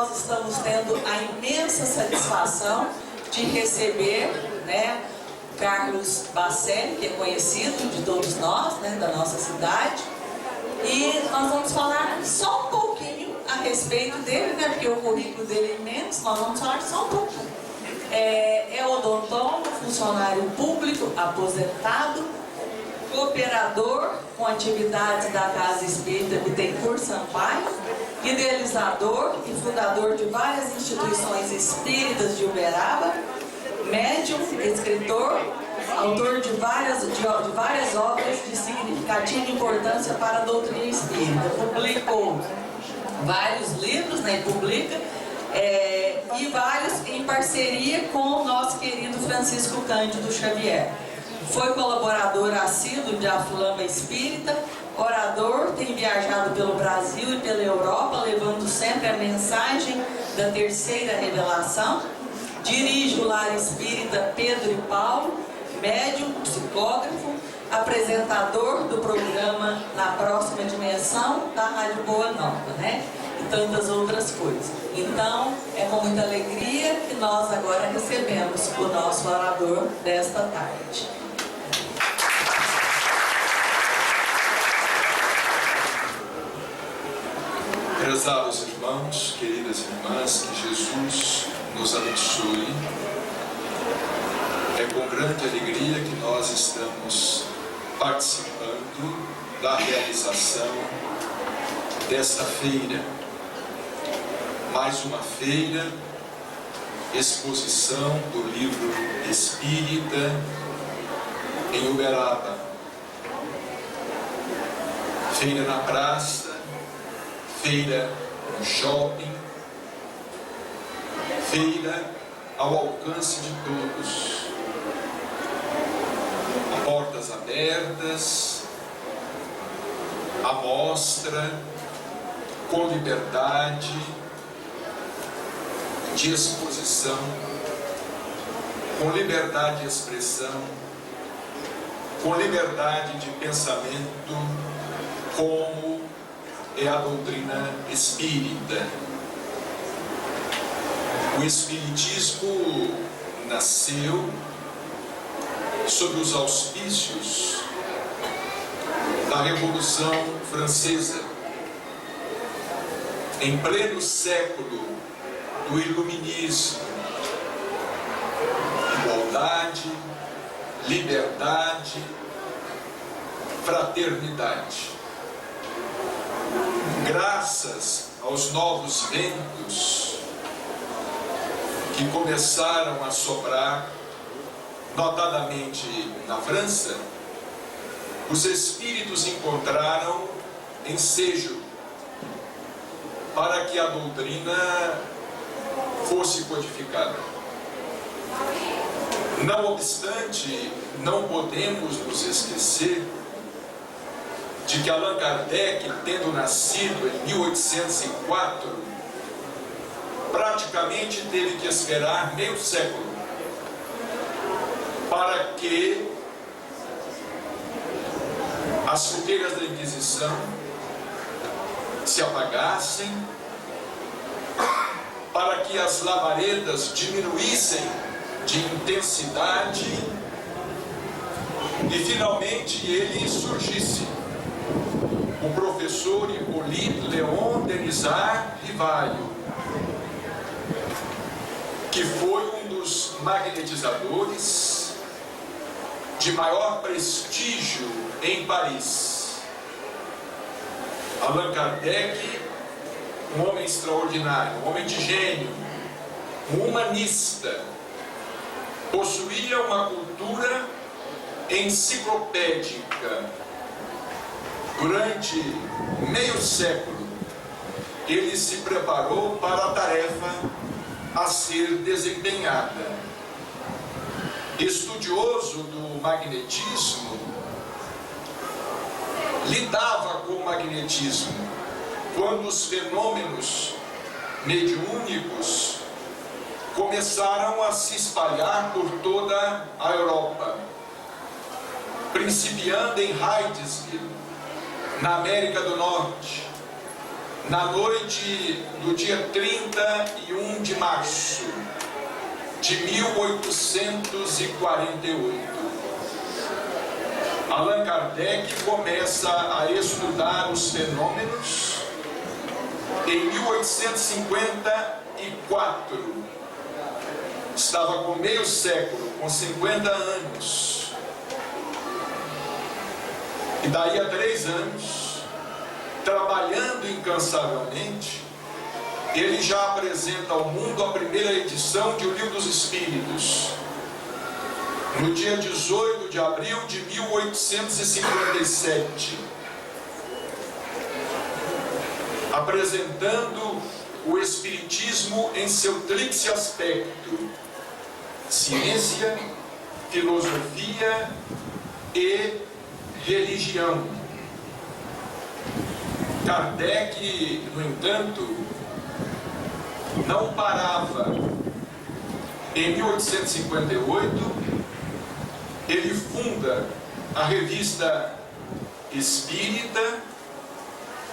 nós estamos tendo a imensa satisfação de receber, né, Carlos Bacelli, que é conhecido de todos nós, né, da nossa cidade, e nós vamos falar só um pouquinho a respeito dele, né, porque o currículo dele é imenso, nós vamos falar só um pouquinho. É odontólogo, funcionário público, aposentado, cooperador com atividades da Casa Espírita Bittencourt Sampaio, idealizador e fundador de várias instituições espíritas de Uberaba, médium, escritor, autor de várias obras de significativa importância para a doutrina espírita. Publicou vários livros, né, publica, e vários em parceria com o nosso querido Francisco Cândido Xavier. Foi colaborador assíduo de A Flama Espírita, orador, tem viajado pelo Brasil e pela Europa, levando sempre a mensagem da terceira revelação. Dirige o Lar Espírita Pedro e Paulo, médium, psicógrafo, apresentador do programa Na Próxima Dimensão, da Rádio Boa Nova, né? E tantas outras coisas. Então, é com muita alegria que nós agora recebemos o nosso orador desta tarde. Prezados irmãos, queridas irmãs, que Jesus nos abençoe. É com grande alegria que nós estamos participando da realização desta feira. Mais uma feira, exposição do livro espírita em Uberaba. Feira na praça, feira no shopping, feira ao alcance de todos. Portas abertas, à mostra, com liberdade de exposição, com liberdade de expressão, com liberdade de pensamento, como é a doutrina espírita. O espiritismo nasceu sob os auspícios da Revolução Francesa, em pleno século do Iluminismo. Igualdade, liberdade, fraternidade. Graças aos novos ventos que começaram a soprar, notadamente na França, os espíritos encontraram ensejo para que a doutrina fosse codificada. Não obstante, não podemos nos esquecer de que Allan Kardec, tendo nascido em 1804, praticamente teve que esperar meio século para que as fogueiras da Inquisição se apagassem, para que as lavaredas diminuíssem de intensidade e finalmente ele surgisse. O professor Hippolyte Léon Denisard Rivaio, que foi um dos magnetizadores de maior prestígio em Paris. Allan Kardec, um homem extraordinário, um homem de gênio, um humanista, possuía uma cultura enciclopédica. Durante meio século, ele se preparou para a tarefa a ser desempenhada. Estudioso do magnetismo, lidava com o magnetismo quando os fenômenos mediúnicos começaram a se espalhar por toda a Europa, principiando em Heidelberg, na América do Norte, na noite do dia 31 de março de 1848. Allan Kardec começa a estudar os fenômenos em 1854. Estava com meio século, com 50 anos. E daí a 3 anos, trabalhando incansavelmente, ele já apresenta ao mundo a primeira edição de O Livro dos Espíritos, no dia 18 de abril de 1857, apresentando o Espiritismo em seu tríplice aspecto: ciência, filosofia e religião. Kardec, no entanto, não parava. Em 1858, ele funda a Revista Espírita,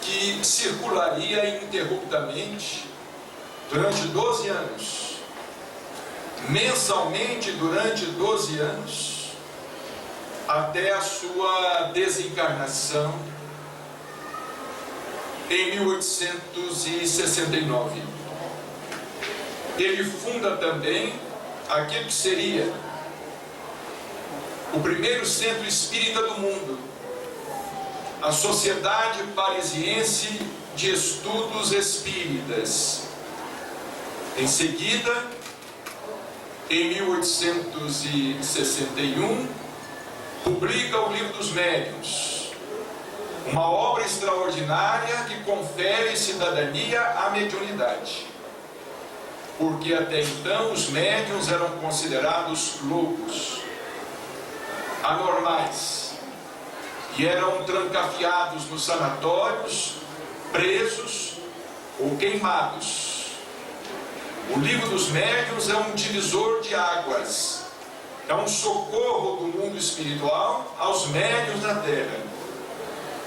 que circularia ininterruptamente durante 12 anos, mensalmente durante 12 anos, até a sua desencarnação em 1869. Ele funda também aquilo que seria o primeiro centro espírita do mundo, a Sociedade Parisiense de Estudos Espíritas. Em seguida, em 1861, publica o Livro dos Médiuns, uma obra extraordinária que confere cidadania à mediunidade, porque até então os médiuns eram considerados loucos, anormais, e eram trancafiados nos sanatórios, presos ou queimados. O Livro dos Médiuns é um divisor de águas, é um socorro do mundo espiritual aos médiuns da Terra,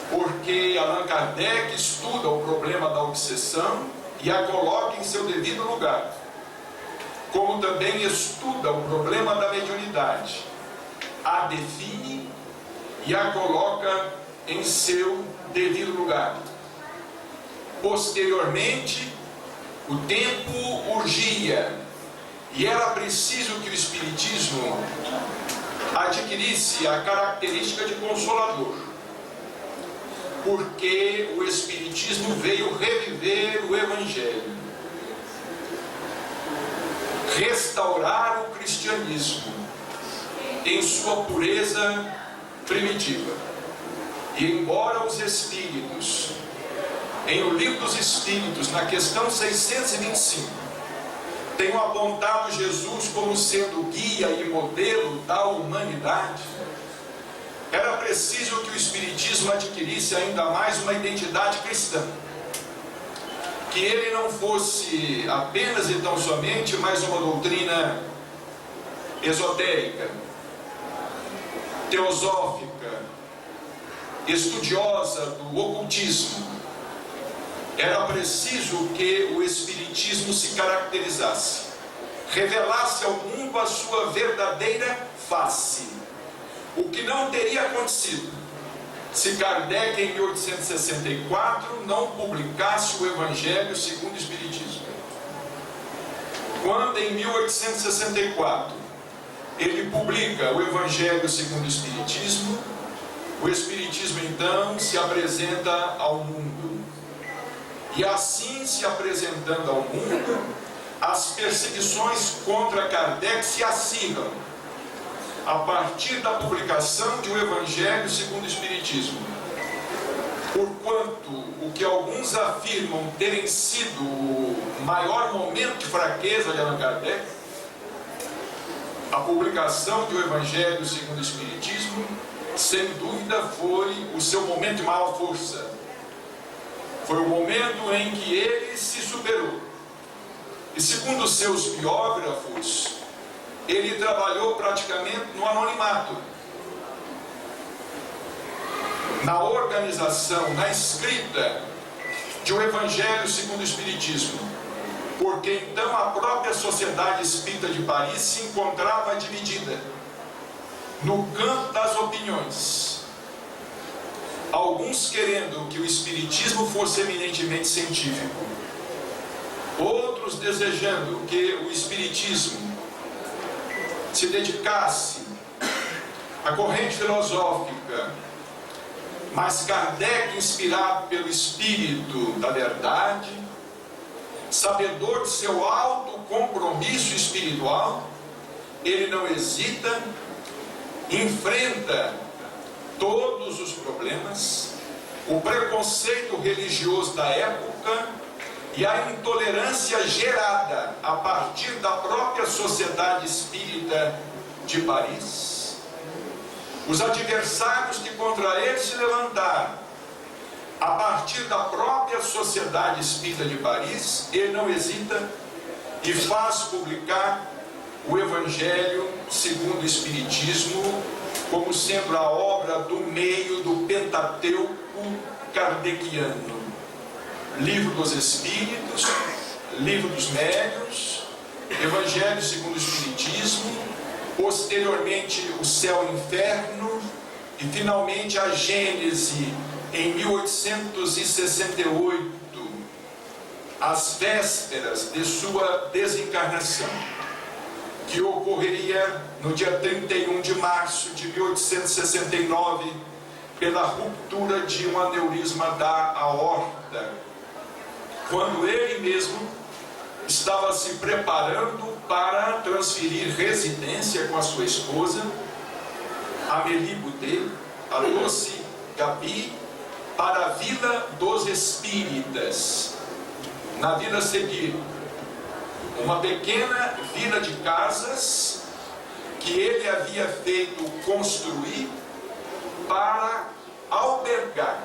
porque Allan Kardec estuda o problema da obsessão e a coloca em seu devido lugar, como também estuda o problema da mediunidade, a define e a coloca em seu devido lugar. Posteriormente, o tempo urgia e era preciso que o Espiritismo adquirisse a característica de consolador, porque o Espiritismo veio reviver o Evangelho, restaurar o cristianismo em sua pureza primitiva. E embora os Espíritos, em O Livro dos Espíritos, na questão 625, tenham apontado Jesus como sendo guia e modelo da humanidade, era preciso que o Espiritismo adquirisse ainda mais uma identidade cristã, que ele não fosse apenas e tão somente mais uma doutrina esotérica, teosófica, estudiosa do ocultismo. Era preciso que o Espiritismo se caracterizasse, revelasse ao mundo a sua verdadeira face, o que não teria acontecido se Kardec, em 1864, não publicasse o Evangelho segundo o Espiritismo. Quando, em 1864, ele publica o Evangelho segundo o Espiritismo, o Espiritismo então se apresenta ao mundo. E assim, se apresentando ao mundo, as perseguições contra Kardec se acirram a partir da publicação de O Evangelho segundo o Espiritismo. Porquanto o que alguns afirmam terem sido o maior momento de fraqueza de Allan Kardec, a publicação de O Evangelho segundo o Espiritismo, sem dúvida foi o seu momento de maior força. Foi o momento em que ele se superou. E segundo seus biógrafos, ele trabalhou praticamente no anonimato, na organização, na escrita de um Evangelho segundo o Espiritismo, porque então a própria Sociedade Espírita de Paris se encontrava dividida no campo das opiniões. Alguns querendo que o Espiritismo fosse eminentemente científico, outros desejando que o Espiritismo se dedicasse à corrente filosófica, mas Kardec, inspirado pelo Espírito da verdade, sabedor de seu alto compromisso espiritual, ele não hesita, enfrenta todos os problemas, o preconceito religioso da época e a intolerância gerada a partir da própria Sociedade Espírita de Paris. Os adversários que contra ele se levantaram a partir da própria Sociedade Espírita de Paris, ele não hesita e faz publicar o Evangelho segundo o Espiritismo como sendo a obra do meio do Pentateuco kardeciano. Livro dos Espíritos, Livro dos Médiuns, Evangelho segundo o Espiritismo, posteriormente o Céu e o Inferno e finalmente a Gênese em 1868, às vésperas de sua desencarnação, que ocorreria no dia 31 de março de 1869, pela ruptura de um aneurisma da aorta, quando ele mesmo estava se preparando para transferir residência com a sua esposa, Amélie Boudet, a doce Gabi, para a Vila dos Espíritas. Na vila a seguir, uma pequena vila de casas que ele havia feito construir para albergar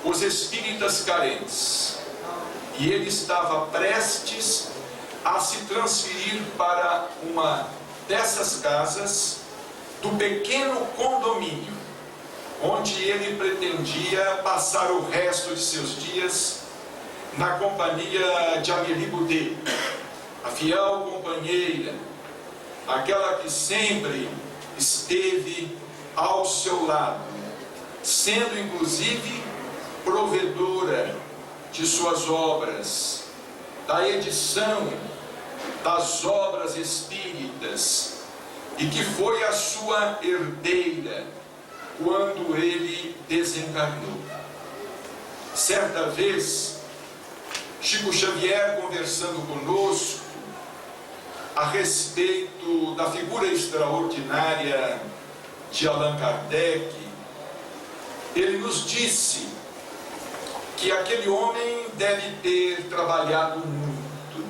os espíritas carentes. E ele estava prestes a se transferir para uma dessas casas do pequeno condomínio, onde ele pretendia passar o resto de seus dias na companhia de Amélie Boudet, a fiel companheira, aquela que sempre esteve ao seu lado, sendo inclusive provedora de suas obras, da edição das obras espíritas, e que foi a sua herdeira quando ele desencarnou. Certa vez, Chico Xavier, conversando conosco a respeito da figura extraordinária de Allan Kardec, ele nos disse que aquele homem deve ter trabalhado muito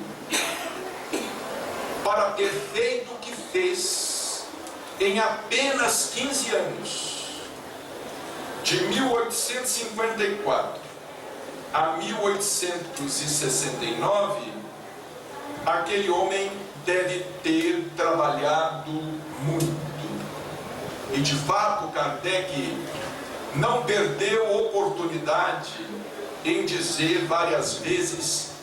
para ter feito o que fez em apenas 15 anos, de 1854 a 1869, aquele homem deve ter trabalhado muito. E de fato, Kardec não perdeu oportunidade em dizer várias vezes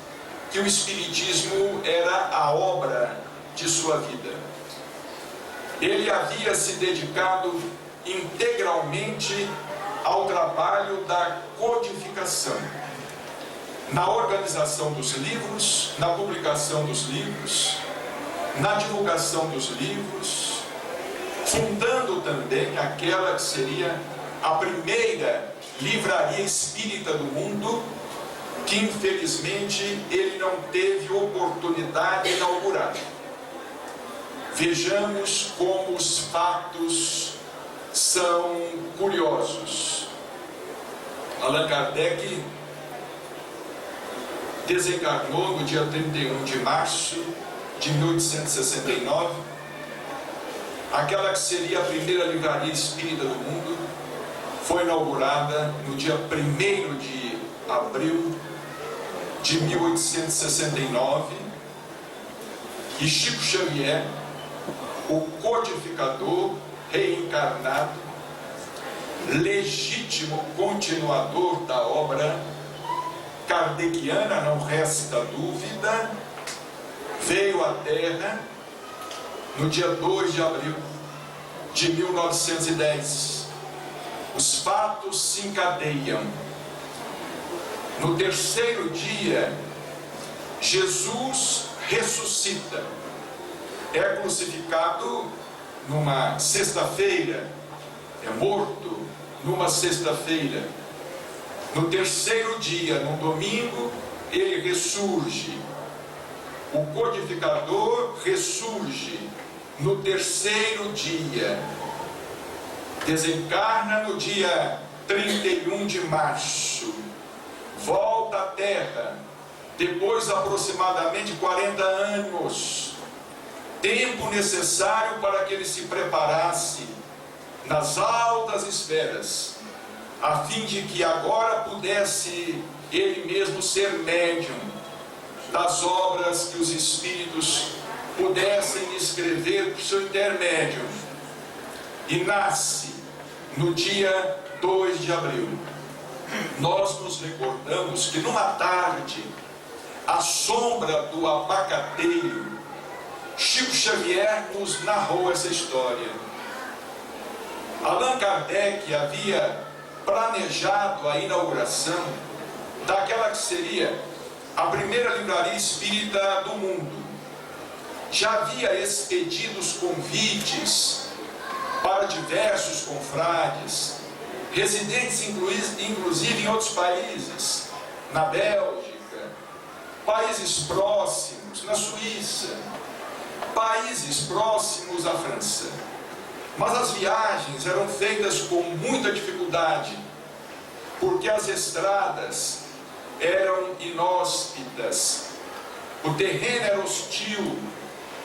que o Espiritismo era a obra de sua vida. Ele havia se dedicado integralmente ao trabalho da codificação, na organização dos livros, na publicação dos livros, na divulgação dos livros, fundando também aquela que seria a primeira livraria espírita do mundo, que infelizmente ele não teve oportunidade de inaugurar. Vejamos como os fatos são curiosos. Allan Kardec desencarnou no dia 31 de março de 1869, aquela que seria a primeira livraria espírita do mundo, foi inaugurada no dia 1º de abril de 1869, e Chico Xavier, o codificador reencarnado, legítimo continuador da obra, kardeciana, não resta dúvida, veio à Terra no dia 2 de abril de 1910. Os fatos se encadeiam. No terceiro dia, Jesus ressuscita. É crucificado numa sexta-feira, é morto numa sexta-feira. No terceiro dia, no domingo, ele ressurge. O codificador ressurge no terceiro dia. Desencarna no dia 31 de março. Volta à Terra depois de aproximadamente 40 anos. Tempo necessário para que ele se preparasse nas altas esferas, a fim de que agora pudesse ele mesmo ser médium das obras que os Espíritos pudessem escrever por seu intermédio. E nasce no dia 2 de abril. Nós nos recordamos que numa tarde, à sombra do abacateiro, Chico Xavier nos narrou essa história. Allan Kardec havia planejado a inauguração daquela que seria a primeira livraria espírita do mundo. Já havia expedido os convites para diversos confrades, residentes inclusive em outros países, na Bélgica, países próximos, na Suíça, países próximos à França. Mas as viagens eram feitas com muita dificuldade, porque as estradas eram inóspitas, o terreno era hostil,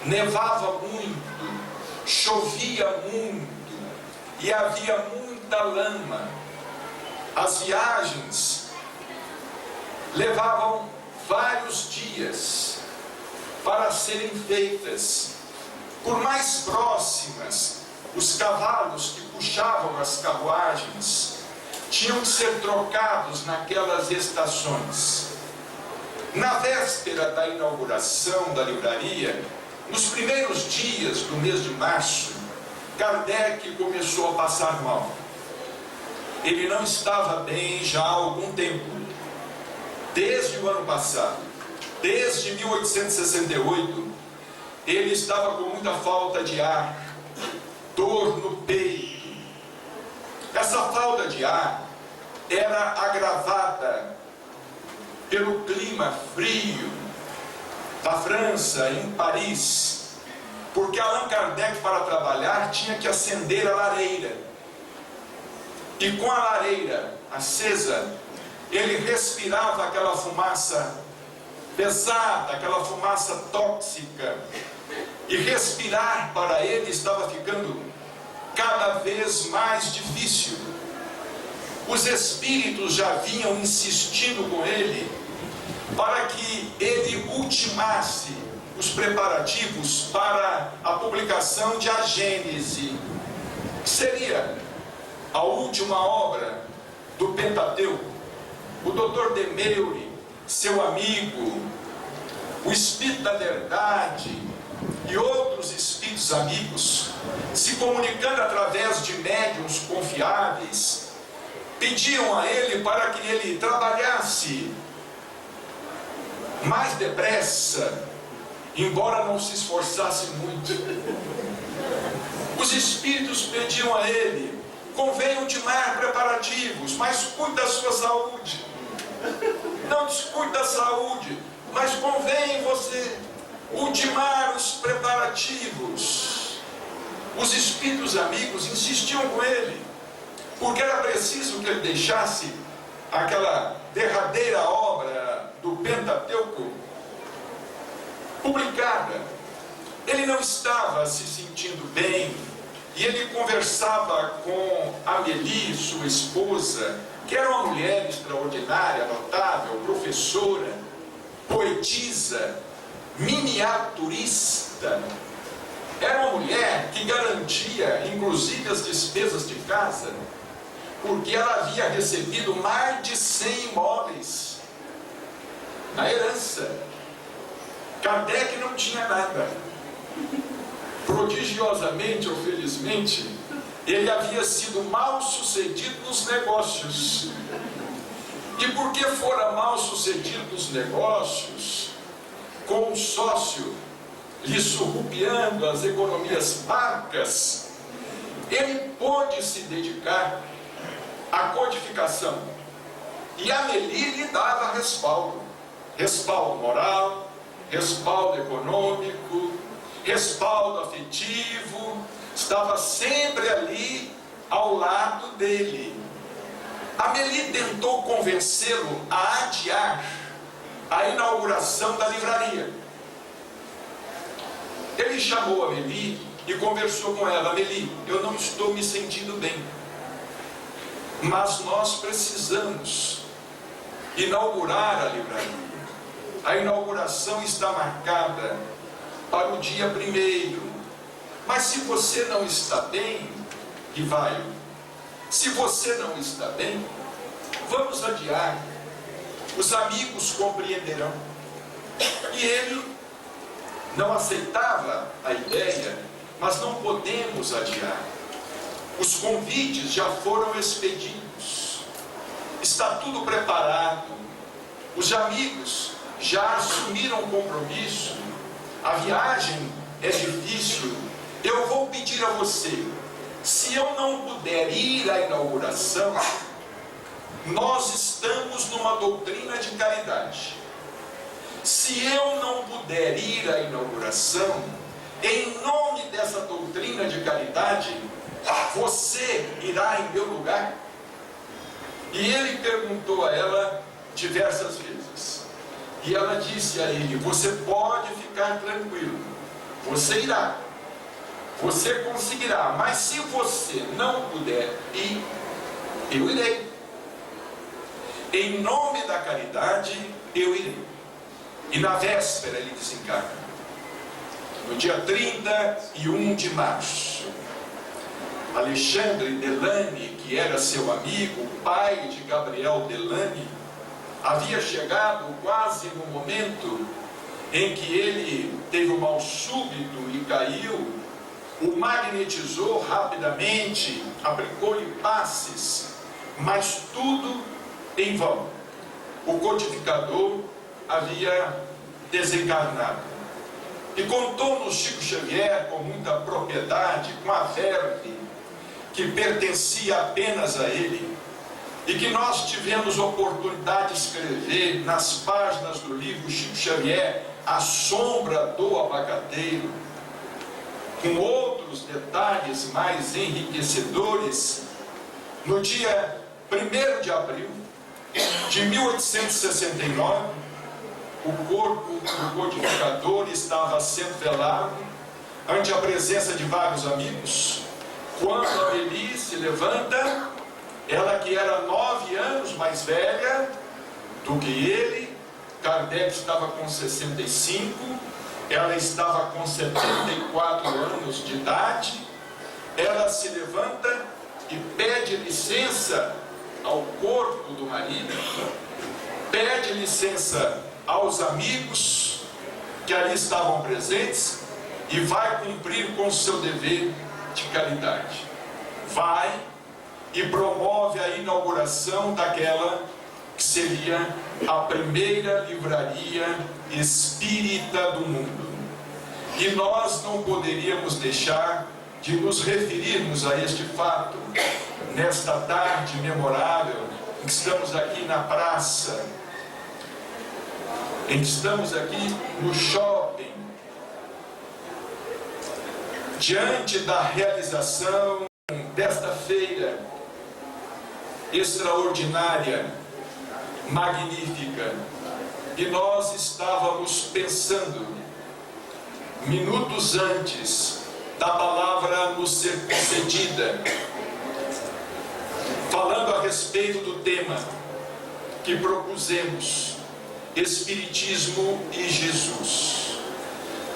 nevava muito, chovia muito e havia muita lama. As viagens levavam vários dias para serem feitas. Por mais próximas, os cavalos que puxavam as carruagens tinham que ser trocados naquelas estações. Na véspera da inauguração da livraria, nos primeiros dias do mês de março, Kardec começou a passar mal. Ele não estava bem já há algum tempo, desde o ano passado, desde 1868, ele estava com muita falta de ar, dor no peito. Essa falta de ar era agravada pelo clima frio da França, em Paris, porque Allan Kardec, para trabalhar, tinha que acender a lareira, e com a lareira acesa, ele respirava aquela fumaça pesada, aquela fumaça tóxica, e respirar para ele estava ficando cada vez mais difícil. Os espíritos já vinham insistindo com ele para que ele ultimasse os preparativos para a publicação de A Gênese, que seria a última obra do Pentateuco. O Dr. Demeure, seu amigo, o Espírito da Verdade e outros espíritos amigos, se comunicando através de médiuns confiáveis, pediam a ele para que ele trabalhasse mais depressa, embora não se esforçasse muito. Os espíritos pediam a ele: convém ultimar preparativos, mas cuide da sua saúde. Não descuide da saúde, mas convém você ultimar os preparativos. Os espíritos amigos insistiam com ele, porque era preciso que ele deixasse aquela derradeira obra do Pentateuco publicada. Ele não estava se sentindo bem, e ele conversava com Amélie, sua esposa, que era uma mulher extraordinária, notável, professora, poetisa, miniaturista. Era uma mulher que garantia, inclusive, as despesas de casa, porque ela havia recebido mais de 100 imóveis na herança. Kardec não tinha nada. Prodigiosamente ou felizmente, ele havia sido mal sucedido nos negócios. E porque fora mal sucedido nos negócios, com um sócio lhe surrupiando as economias parcas, ele pôde se dedicar à codificação. E Amélie lhe dava respaldo. Respaldo moral, respaldo econômico, respaldo afetivo, estava sempre ali ao lado dele. Amélie tentou convencê-lo a adiar a inauguração da livraria. Ele chamou Amélie e conversou com ela. Amélie, eu não estou me sentindo bem, mas nós precisamos inaugurar a livraria. A inauguração está marcada para o dia 1º. Mas se você não está bem, Rivaio, se você não está bem, vamos adiar. Os amigos compreenderão. E ele não aceitava a ideia, mas não podemos adiar. Os convites já foram expedidos. Está tudo preparado. Os amigos já assumiram o compromisso. A viagem é difícil. Eu vou pedir a você, se eu não puder ir à inauguração, nós estamos numa doutrina de caridade. Se eu não puder ir à inauguração, em nome dessa doutrina de caridade, você irá em meu lugar? E ele perguntou a ela diversas vezes. E ela disse a ele, você pode ficar tranquilo, você irá, você conseguirá, mas se você não puder ir, eu irei. Em nome da caridade, eu irei. E na véspera ele desencarna. No dia 31 de março, Alexandre Delany, que era seu amigo, pai de Gabriel Delany, havia chegado quase no momento em que ele teve um mal súbito e caiu, o magnetizou rapidamente, aplicou-lhe passes, mas tudo em vão. O codificador havia desencarnado. E contou-nos Chico Xavier com muita propriedade, com a verve que pertencia apenas a ele, e que nós tivemos oportunidade de escrever nas páginas do livro Chico Xavier, A Sombra do Abacateiro, com outros detalhes mais enriquecedores. No dia 1º de abril de 1869, o corpo do codificador estava sendo velado ante a presença de vários amigos, quando a Amélie se levanta, ela que era 9 anos mais velha do que ele. Kardec estava com 65, ela estava com 74 anos de idade. Ela se levanta e pede licença ao corpo do marido, pede licença aos amigos que ali estavam presentes e vai cumprir com o seu dever de caridade. Vai e promove a inauguração daquela que seria a primeira livraria espírita do mundo. E nós não poderíamos deixar de nos referirmos a este fato nesta tarde memorável em que estamos aqui na praça, em que estamos aqui no shopping, diante da realização desta feira extraordinária, magnífica. E nós estávamos pensando, minutos antes da palavra nos ser concedida, falando a respeito do tema que propusemos, Espiritismo e Jesus.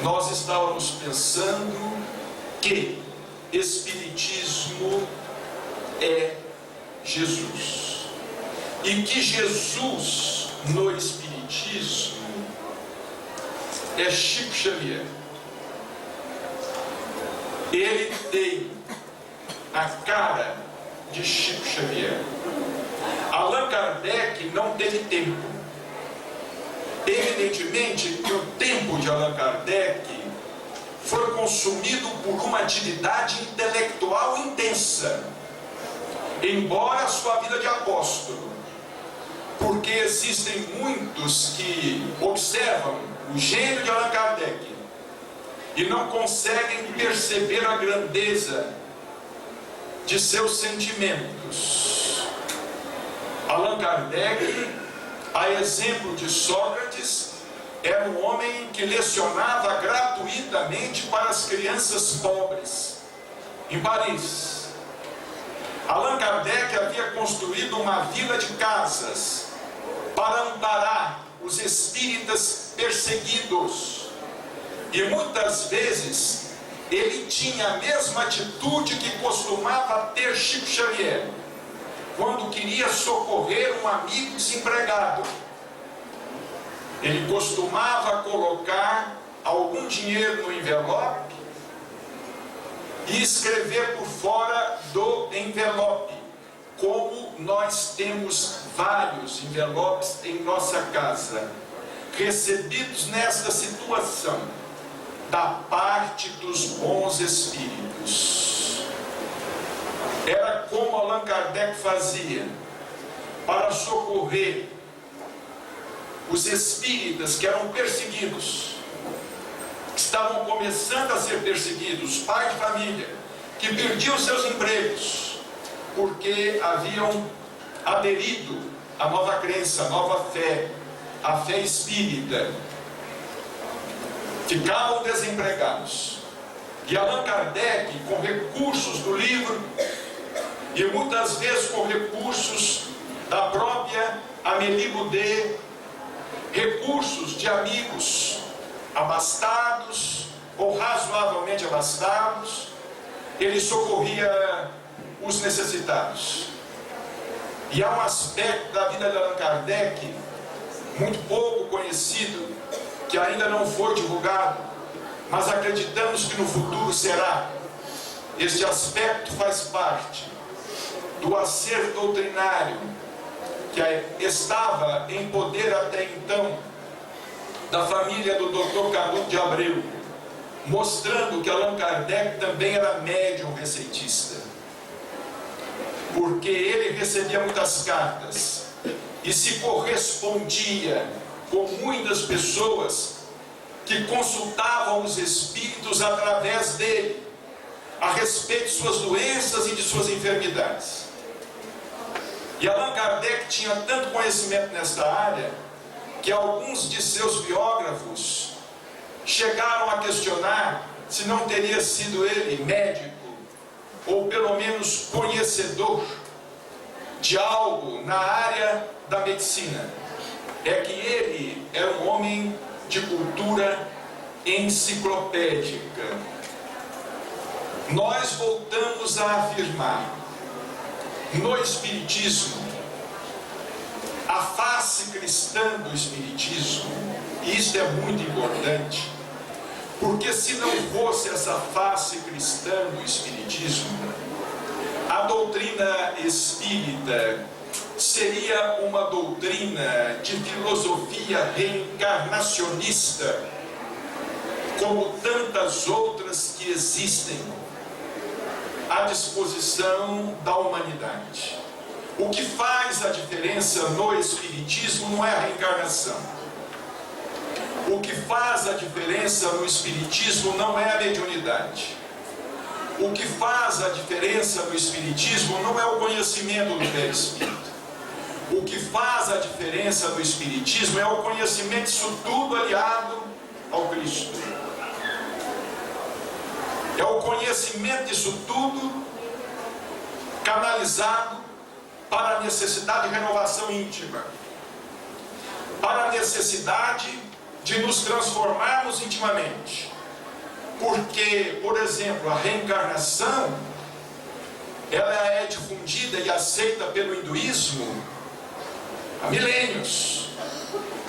Nós estávamos pensando que Espiritismo é Jesus, e que Jesus no Espiritismo espiritismo é Chico Xavier. Ele tem a cara de Chico Xavier. Allan Kardec não teve tempo. Evidentemente que o tempo de Allan Kardec foi consumido por uma atividade intelectual intensa, embora a sua vida de apóstolo, porque existem muitos que observam o gênio de Allan Kardec e não conseguem perceber a grandeza de seus sentimentos. Allan Kardec, a exemplo de Sócrates, era um homem que lecionava gratuitamente para as crianças pobres em Paris. Allan Kardec havia construído uma vila de casas para amparar os espíritas perseguidos. E muitas vezes ele tinha a mesma atitude que costumava ter Chico Xavier, quando queria socorrer um amigo desempregado. Ele costumava colocar algum dinheiro no envelope e escrever por fora do envelope, como nós temos vários envelopes em nossa casa, recebidos nesta situação, da parte dos bons espíritos. Era como Allan Kardec fazia para socorrer os espíritas que eram perseguidos, que estavam começando a ser perseguidos, pais de família, que perdiam seus empregos, porque haviam aderido à nova crença, à nova fé, à fé espírita. Ficavam desempregados. E Allan Kardec, com recursos do livro, e muitas vezes com recursos da própria Amélie Boudet, recursos de amigos abastados ou razoavelmente abastados, ele socorria os necessitados. E há um aspecto da vida de Allan Kardec muito pouco conhecido, que ainda não foi divulgado, mas acreditamos que no futuro será. Este aspecto faz parte do acervo doutrinário que estava em poder até então da família do Dr. Canuto de Abreu, mostrando que Allan Kardec também era médium receitista, porque ele recebia muitas cartas e se correspondia com muitas pessoas que consultavam os espíritos através dele a respeito de suas doenças e de suas enfermidades. E Allan Kardec tinha tanto conhecimento nesta área que alguns de seus biógrafos chegaram a questionar se não teria sido ele médico, ou pelo menos conhecedor de algo na área da medicina. É que ele era um homem de cultura enciclopédica. Nós voltamos a afirmar, no Espiritismo, a face cristã do Espiritismo, e isso é muito importante, porque se não fosse essa face cristã do Espiritismo, a doutrina espírita seria uma doutrina de filosofia reencarnacionista, como tantas outras que existem à disposição da humanidade. O que faz a diferença no Espiritismo não é a reencarnação. O que faz a diferença no Espiritismo não é a mediunidade. O que faz a diferença no Espiritismo não é o conhecimento do perispírito. O que faz a diferença no Espiritismo é o conhecimento disso tudo aliado ao Cristo. É o conhecimento disso tudo canalizado para a necessidade de renovação íntima, para a necessidade de nos transformarmos intimamente. Porque, por exemplo, a reencarnação, ela é difundida e aceita pelo hinduísmo há milênios.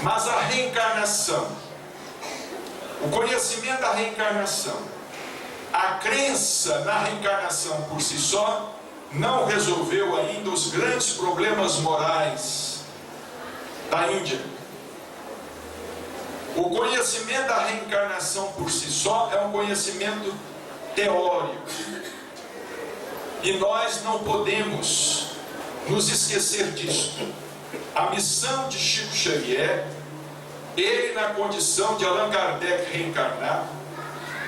Mas a reencarnação, o conhecimento da reencarnação, a crença na reencarnação por si só, não resolveu ainda os grandes problemas morais da Índia. O conhecimento da reencarnação por si só é um conhecimento teórico. E nós não podemos nos esquecer disso. A missão de Chico Xavier, ele na condição de Allan Kardec reencarnado,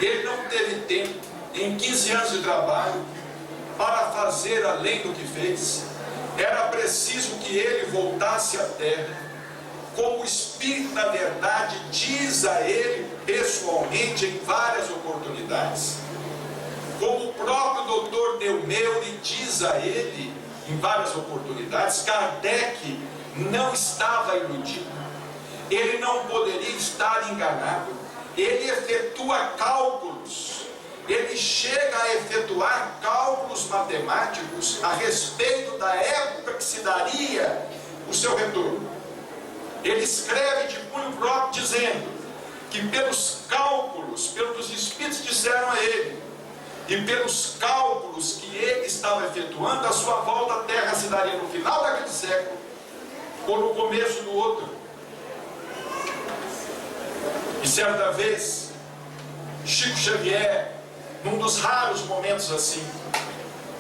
ele não teve tempo, em 15 anos de trabalho, para fazer além do que fez. Era preciso que ele voltasse à Terra, como o Espírito da Verdade diz a ele pessoalmente em várias oportunidades, como o próprio doutor Neumeuri diz a ele em várias oportunidades. Kardec não estava iludido, ele não poderia estar enganado. Ele efetua cálculos, ele chega a efetuar cálculos matemáticos a respeito da época que se daria o seu retorno. Ele escreve de punho próprio dizendo que pelos cálculos, pelos espíritos disseram a ele, e pelos cálculos que ele estava efetuando, a sua volta à Terra se daria no final daquele século ou no começo do outro. E certa vez, Chico Xavier, num dos raros momentos assim,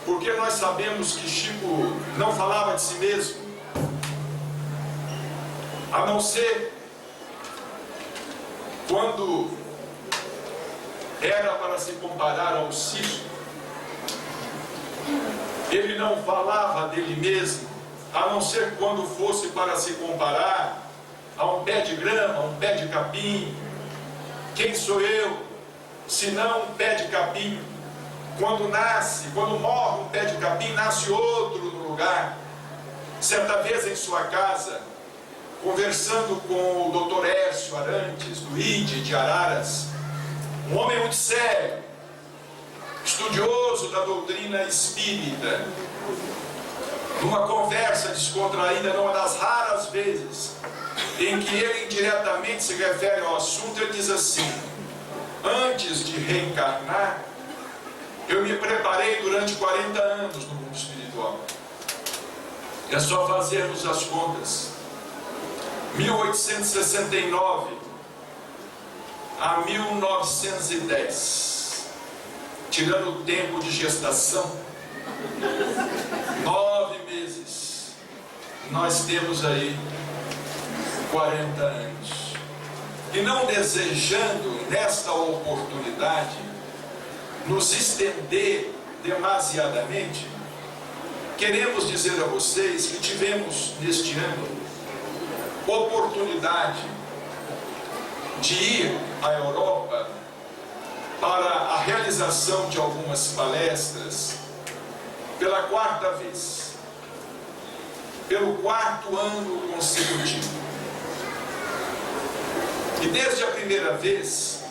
porque nós sabemos que Chico não falava de si mesmo, a não ser quando era para se comparar ao Cícero. Ele não falava dele mesmo, a não ser quando fosse para se comparar a um pé de grama, a um pé de capim. Quem sou eu, senão um pé de capim? Quando morre um pé de capim, nasce outro no lugar. Certa vez em sua casa, conversando com o Dr. Hércio Arantes, do ID de Araras, um homem muito sério, estudioso da doutrina espírita, numa conversa descontraída, numa das raras vezes em que ele indiretamente se refere ao assunto, ele diz assim: antes de reencarnar, eu me preparei durante 40 anos no mundo espiritual. É só fazermos as contas. 1869 a 1910, tirando o tempo de gestação, 9 meses, nós temos aí 40 anos. E não desejando nesta oportunidade nos estender demasiadamente, queremos dizer a vocês que tivemos neste ano oportunidade de ir à Europa para a realização de algumas palestras pela 4ª vez, pelo 4º ano consecutivo. E desde a primeira vez,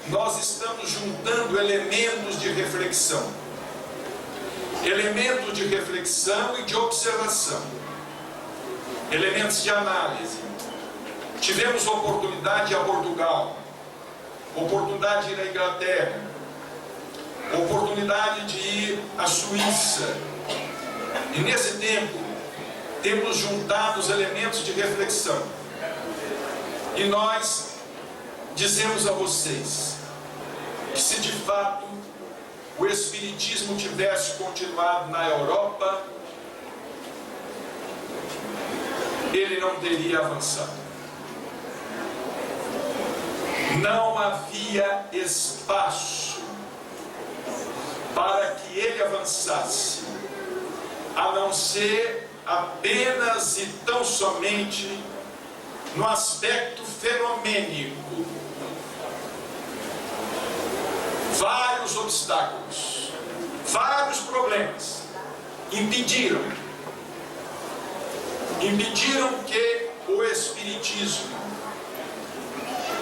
nós estamos juntando elementos de reflexão e de observação, elementos de análise. Tivemos oportunidade de ir a Portugal, oportunidade de ir à Inglaterra, oportunidade de ir à Suíça. E nesse tempo, temos juntado os elementos de reflexão. E nós dizemos a vocês que se de fato o Espiritismo tivesse continuado na Europa, ele não teria avançado. Não havia espaço para que ele avançasse, a não ser apenas e tão somente no aspecto fenomênico. Vários obstáculos, vários problemas impediram que o Espiritismo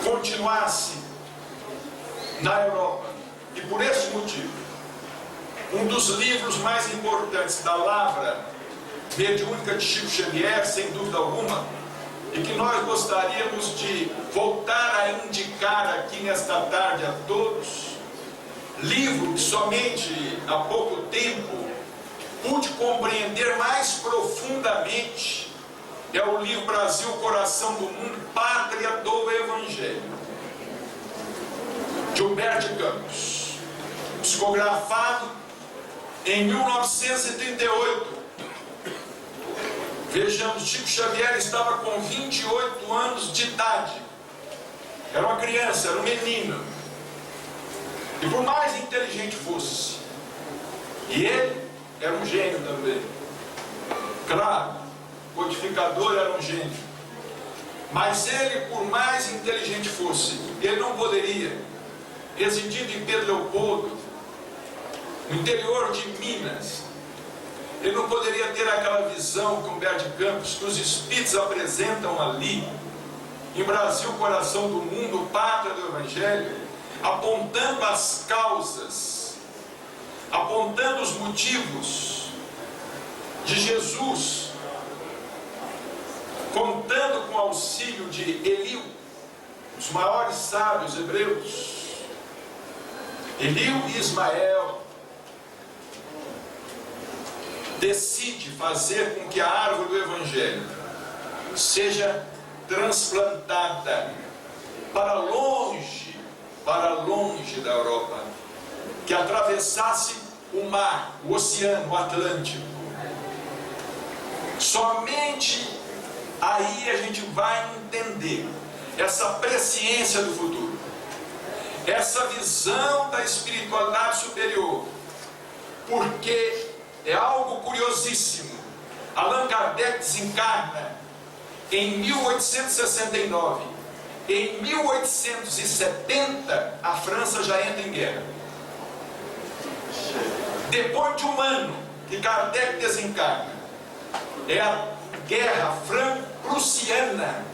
continuasse na Europa. E por esse motivo, um dos livros mais importantes da lavra mediúnica de Chico Xavier, sem dúvida alguma, e que nós gostaríamos de voltar a indicar aqui nesta tarde a todos, livro que somente há pouco tempo pude compreender mais profundamente, é o livro Brasil, Coração do Mundo, Pátria do Evangelho, de Humberto Campos, psicografado em 1938. Vejamos, Chico Xavier estava com 28 anos de idade, era uma criança, era um menino, e por mais inteligente fosse, e ele era um gênio também, claro, codificador era um gênio, mas ele, por mais inteligente fosse, ele não poderia, residindo em Pedro Leopoldo, no interior de Minas, ele não poderia ter aquela visão que Humberto Campos, que os Espíritos apresentam ali, em Brasil, Coração do Mundo, Pátria do Evangelho, apontando as causas, apontando os motivos de Jesus, contando com o auxílio de Eliú, os maiores sábios hebreus, Eliú e Ismael, decide fazer com que a árvore do Evangelho seja transplantada para longe da Europa, que atravessasse o mar, o oceano, o Atlântico. Somente aí a gente vai entender essa presciência do futuro, essa visão da espiritualidade superior, porque é algo curiosíssimo. Allan Kardec desencarna em 1869. Em 1870, a França já entra em guerra. Depois de um ano que Kardec desencarna, é a guerra franco-prussiana,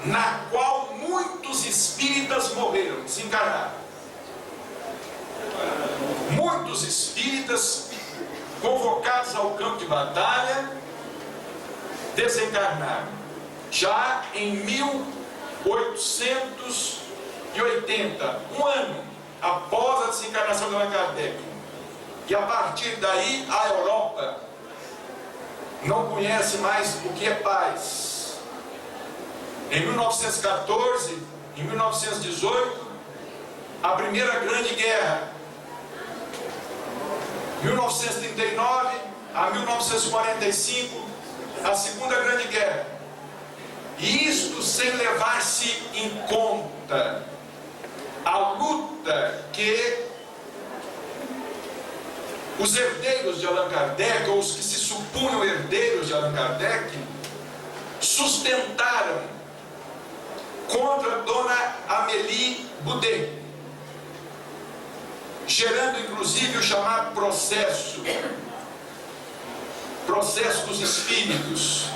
na qual muitos espíritas morreram, desencarnaram. Muitos espíritas convocados ao campo de batalha, desencarnaram, já em 1880, um ano após a desencarnação de Allan Kardec. E a partir daí, a Europa não conhece mais o que é paz. Em 1914, em 1918, a Primeira Grande Guerra, 1939 a 1945, a Segunda Grande Guerra. E isto sem levar-se em conta a luta que os herdeiros de Allan Kardec, ou os que se supunham herdeiros de Allan Kardec, sustentaram contra Dona Amélie Boudet, gerando inclusive o chamado processo dos espíritos,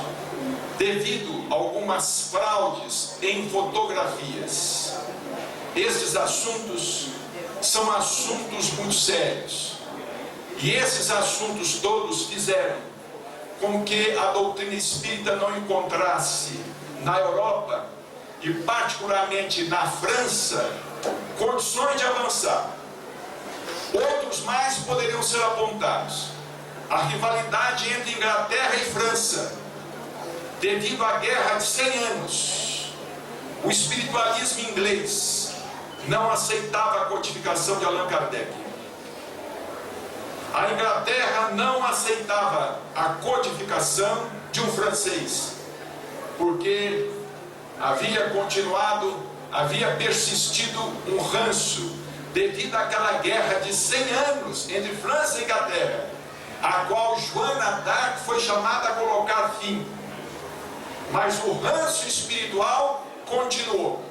devido a algumas fraudes em fotografias. Esses assuntos são assuntos muito sérios, e esses assuntos todos fizeram com que a doutrina espírita não encontrasse na Europa, e particularmente na França, condições de avançar. Outros mais poderiam ser apontados. A rivalidade entre Inglaterra e França, devido à guerra de 100 anos. O espiritualismo inglês não aceitava a codificação de Allan Kardec. A Inglaterra não aceitava a codificação de um francês, porque havia persistido um ranço devido àquela guerra de 100 anos entre França e Inglaterra, a qual Joana d'Arc foi chamada a colocar fim. Mas o ranço espiritual continuou.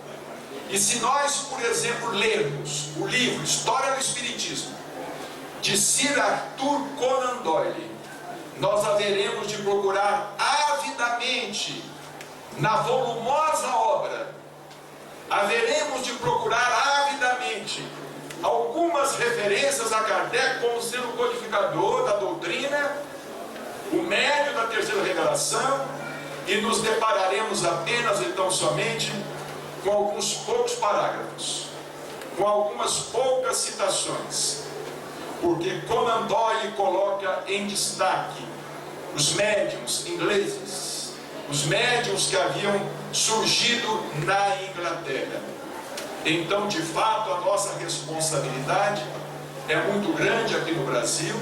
E se nós, por exemplo, lermos o livro História do Espiritismo, de Sir Arthur Conan Doyle, nós haveremos de procurar avidamente, na volumosa obra, haveremos de procurar avidamente algumas referências a Kardec como sendo o codificador da doutrina, o médio da terceira revelação, e nos depararemos apenas então somente com alguns poucos parágrafos, com algumas poucas citações, porque Conan Doyle coloca em destaque os médiuns ingleses, os médiuns que haviam surgido na Inglaterra. Então, de fato, a nossa responsabilidade é muito grande aqui no Brasil.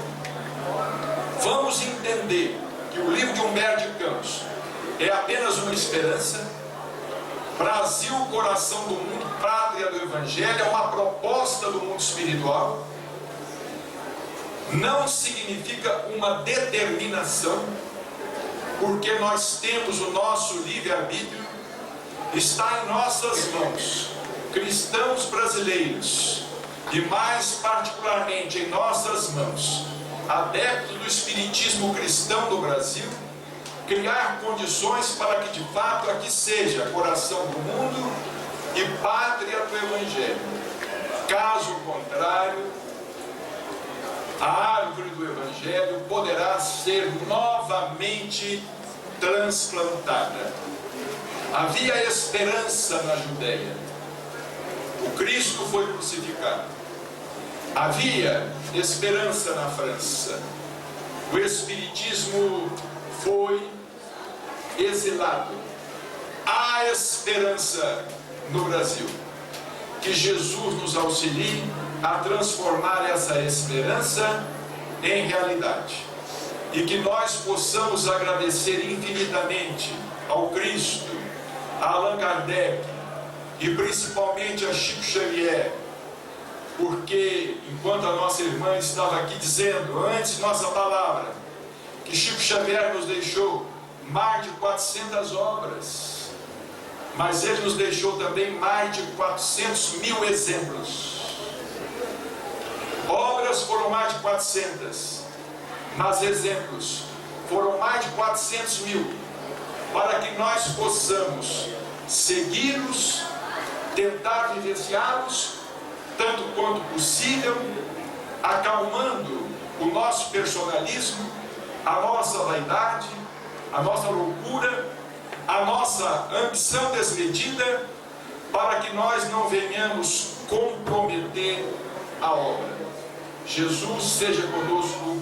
Vamos entender que o livro de Humberto de Campos é apenas uma esperança. Brasil, coração do mundo, pátria do Evangelho, é uma proposta do mundo espiritual. Não significa uma determinação, porque nós temos o nosso livre-arbítrio, está em nossas mãos, cristãos brasileiros, e mais particularmente em nossas mãos, adeptos do espiritismo cristão do Brasil, criar condições para que de fato aqui seja coração do mundo e pátria do Evangelho. Caso contrário, a árvore do Evangelho poderá ser novamente transplantada. Havia esperança na Judéia. O Cristo foi crucificado. Havia esperança na França. O Espiritismo foi exilado. Há esperança no Brasil. Que Jesus nos auxilie a transformar essa esperança em realidade. E que nós possamos agradecer infinitamente ao Cristo, a Allan Kardec e principalmente a Chico Xavier, porque enquanto a nossa irmã estava aqui dizendo, antes de nossa palavra, que Chico Xavier nos deixou mais de 400 obras, mas ele nos deixou também mais de 400 mil exemplos. Obras foram mais de 400, mas exemplos foram mais de 400 mil, para que nós possamos segui-los, tentar vivenciá-los, tanto quanto possível, acalmando o nosso personalismo, a nossa vaidade, a nossa loucura, a nossa ambição desmedida, para que nós não venhamos comprometer a obra. Jesus seja conosco